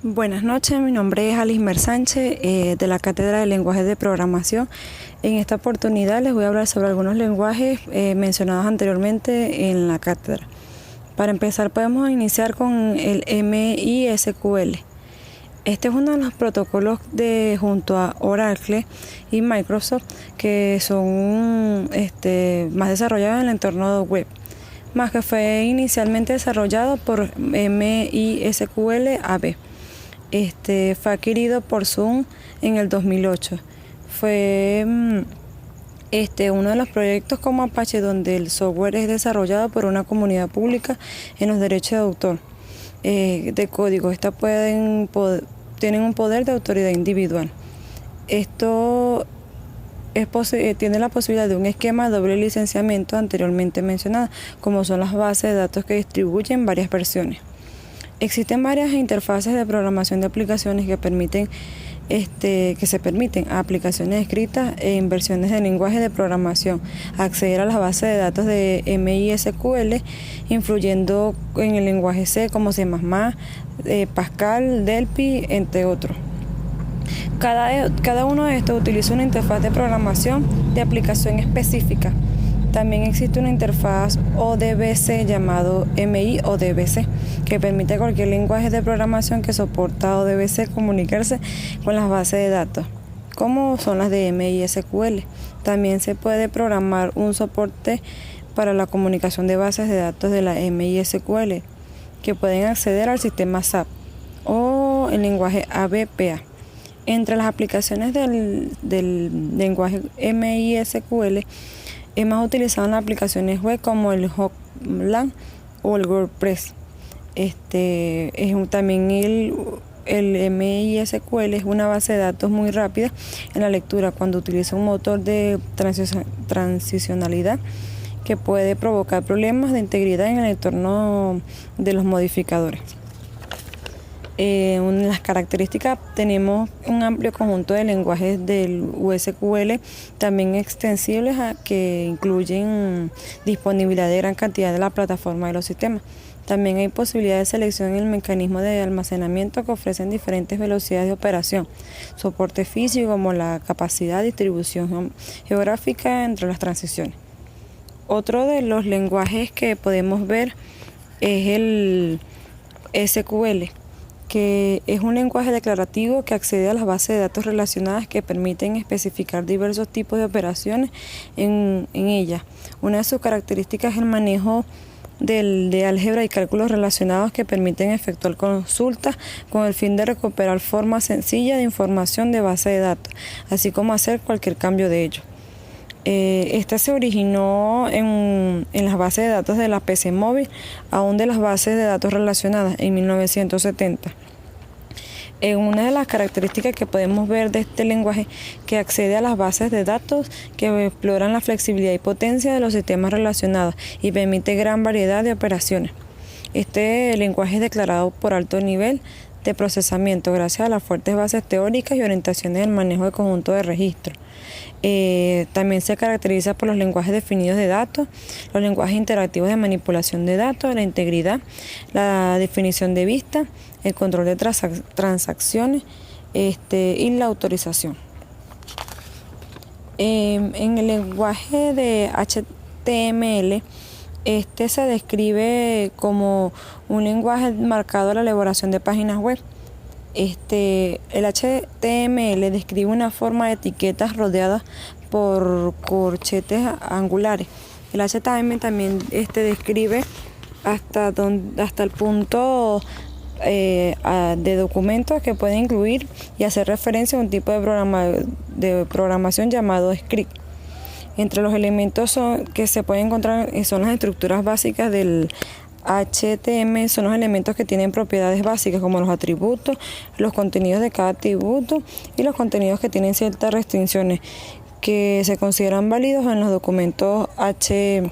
Buenas noches, mi nombre es Alismer Sánchez, de la Cátedra de Lenguajes de Programación. En esta oportunidad les voy a hablar sobre algunos lenguajes mencionados anteriormente en la cátedra. Para empezar, podemos iniciar con el MISQL. Este es uno de los protocolos junto a Oracle y Microsoft que son más desarrollados en el entorno web, más que fue inicialmente desarrollado por MISQL AB. Fue adquirido por Zoom en el 2008. Fue uno de los proyectos como Apache donde el software es desarrollado por una comunidad pública en los derechos de autor de código. Tienen un poder de autoridad individual. Esto tiene la posibilidad de un esquema de doble licenciamiento anteriormente mencionado, como son las bases de datos que distribuyen varias versiones. Existen varias interfaces de programación de aplicaciones que se permiten a aplicaciones escritas en versiones de lenguaje de programación acceder a las bases de datos de MISQL, influyendo en el lenguaje C como C++, Pascal, Delphi, entre otros. Cada uno de estos utiliza una interfaz de programación de aplicación específica. También existe una interfaz ODBC llamado MIODBC que permite a cualquier lenguaje de programación que soporta ODBC comunicarse con las bases de datos, como son las de MISQL. También se puede programar un soporte para la comunicación de bases de datos de la MISQL que pueden acceder al sistema SAP o el lenguaje ABPA. Entre las aplicaciones del lenguaje MISQL es más utilizado en las aplicaciones web como el Hotmail o el WordPress. También el MISQL es una base de datos muy rápida en la lectura cuando utiliza un motor de transicionalidad que puede provocar problemas de integridad en el entorno de los modificadores. En las características tenemos un amplio conjunto de lenguajes del USQL, también extensibles que incluyen disponibilidad de gran cantidad de la plataforma de los sistemas. También hay posibilidad de selección en el mecanismo de almacenamiento que ofrecen diferentes velocidades de operación, soporte físico como la capacidad, distribución geográfica entre las transiciones. Otro de los lenguajes que podemos ver es el SQL, que es un lenguaje declarativo que accede a las bases de datos relacionadas que permiten especificar diversos tipos de operaciones en ella. Una de sus características es el manejo de álgebra y cálculos relacionados que permiten efectuar consultas con el fin de recuperar forma sencilla de información de base de datos, así como hacer cualquier cambio de ello. Esta se originó en las bases de datos de la PC móvil, aún de las bases de datos relacionadas en 1970. Una de las características que podemos ver de este lenguaje que accede a las bases de datos que exploran la flexibilidad y potencia de los sistemas relacionados y permite gran variedad de operaciones. Este lenguaje es declarado por alto nivel de procesamiento gracias a las fuertes bases teóricas y orientaciones del manejo de conjunto de registros. También se caracteriza por los lenguajes definidos de datos, los lenguajes interactivos de manipulación de datos, la integridad, la definición de vista, el control de transacciones y la autorización. En el lenguaje de HTML, se describe como un lenguaje marcado a la elaboración de páginas web. El HTML describe una forma de etiquetas rodeadas por corchetes angulares. El HTML también describe hasta el punto de documentos que pueden incluir y hacer referencia a un tipo de programación llamado script. Entre los elementos que se pueden encontrar son las estructuras básicas del HTML, son los elementos que tienen propiedades básicas como los atributos, los contenidos de cada atributo y los contenidos que tienen ciertas restricciones que se consideran válidos en los documentos HTML.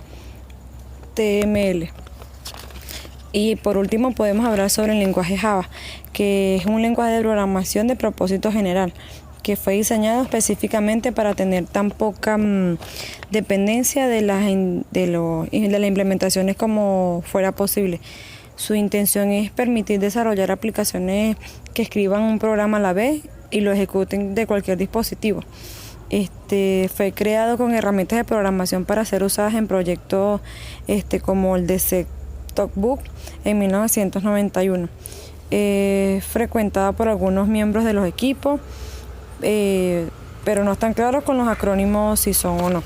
Y por último podemos hablar sobre el lenguaje Java, que es un lenguaje de programación de propósito general, que fue diseñado específicamente para tener tan poca dependencia de las implementaciones como fuera posible. Su intención es permitir desarrollar aplicaciones que escriban un programa a la vez y lo ejecuten de cualquier dispositivo. Fue creado con herramientas de programación para ser usadas en proyectos como el de Set-Top Book en 1991. Frecuentada por algunos miembros de los equipos, pero no están claros con los acrónimos si son o no.